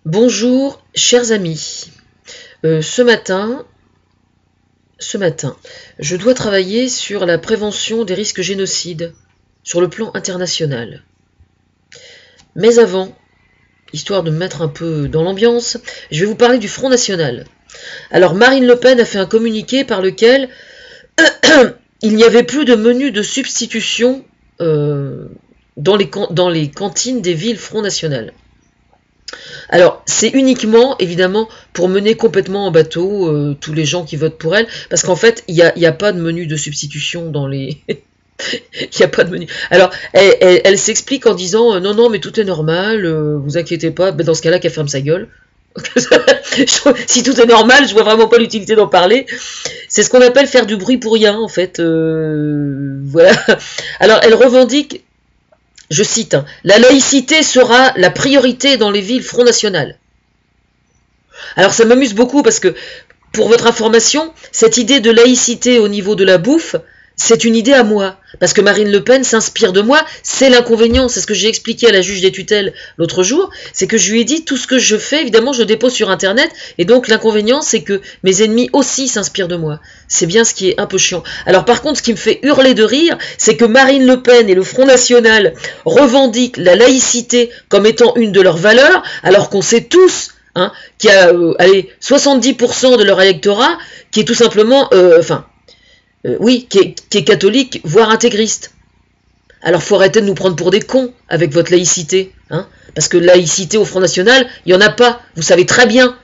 Bonjour, chers amis. Ce matin, je dois travailler sur la prévention des risques génocides sur le plan international. Mais avant, histoire de me mettre un peu dans l'ambiance, je vais vous parler du Front National. Alors, Marine Le Pen a fait un communiqué par lequel il n'y avait plus de menu de substitution dans les cantines des villes Front National. Alors, c'est uniquement, évidemment, pour mener complètement en bateau tous les gens qui votent pour elle, parce qu'en fait, il n'y a pas de menu de substitution dans les... Il n'y a pas de menu. Alors, elle s'explique en disant non, non, mais tout est normal, vous inquiétez pas. Ben, dans ce cas-là, qu'elle ferme sa gueule. Si tout est normal, je vois vraiment pas l'utilité d'en parler. C'est ce qu'on appelle faire du bruit pour rien, en fait. Voilà. Alors, elle revendique, je cite, la laïcité sera la priorité dans les villes Front National. Alors, ça m'amuse beaucoup parce que, pour votre information, cette idée de laïcité au niveau de la bouffe, c'est une idée à moi, parce que Marine Le Pen s'inspire de moi, c'est l'inconvénient, c'est ce que j'ai expliqué à la juge des tutelles l'autre jour, c'est que je lui ai dit tout ce que je fais, évidemment je le dépose sur internet, et donc l'inconvénient c'est que mes ennemis aussi s'inspirent de moi, c'est bien ce qui est un peu chiant. Alors par contre ce qui me fait hurler de rire, c'est que Marine Le Pen et le Front National revendiquent la laïcité comme étant une de leurs valeurs, alors qu'on sait tous qu'il y a 70% de leur électorat qui est tout simplement, qui est catholique, voire intégriste. Alors faut arrêter de nous prendre pour des cons avec votre laïcité, parce que laïcité au Front National, il n'y en a pas, vous savez très bien,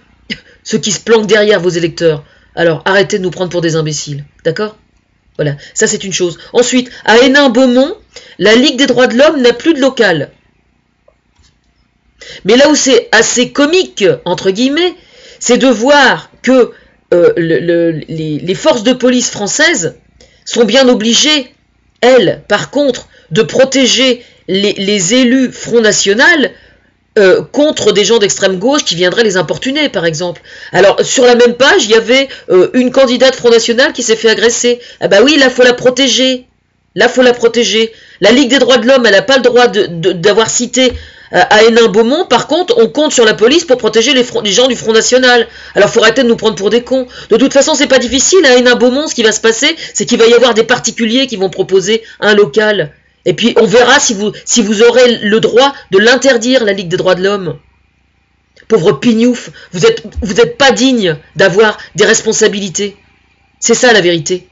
ceux qui se planquent derrière vos électeurs. Alors arrêtez de nous prendre pour des imbéciles, d'accord? Voilà, ça c'est une chose. Ensuite, à Hénin-Beaumont, la Ligue des droits de l'homme n'a plus de local. Mais là où c'est assez comique, entre guillemets, c'est de voir que les forces de police françaises sont bien obligées, elles, par contre, de protéger les élus Front National contre des gens d'extrême gauche qui viendraient les importuner, par exemple. Alors, sur la même page, il y avait une candidate Front National qui s'est fait agresser. Ah bah oui, là, faut la protéger. Là, faut la protéger. La Ligue des droits de l'homme, elle n'a pas le droit d'avoir cité à Hénin-Beaumont. Par contre, on compte sur la police pour protéger les gens du Front National. Alors, faut arrêter de nous prendre pour des cons. De toute façon, c'est pas difficile. À Hénin-Beaumont, ce qui va se passer, c'est qu'il va y avoir des particuliers qui vont proposer un local. Et puis, on verra si vous aurez le droit de l'interdire, la Ligue des droits de l'homme. Pauvre pignouf, vous êtes pas digne d'avoir des responsabilités. C'est ça, la vérité.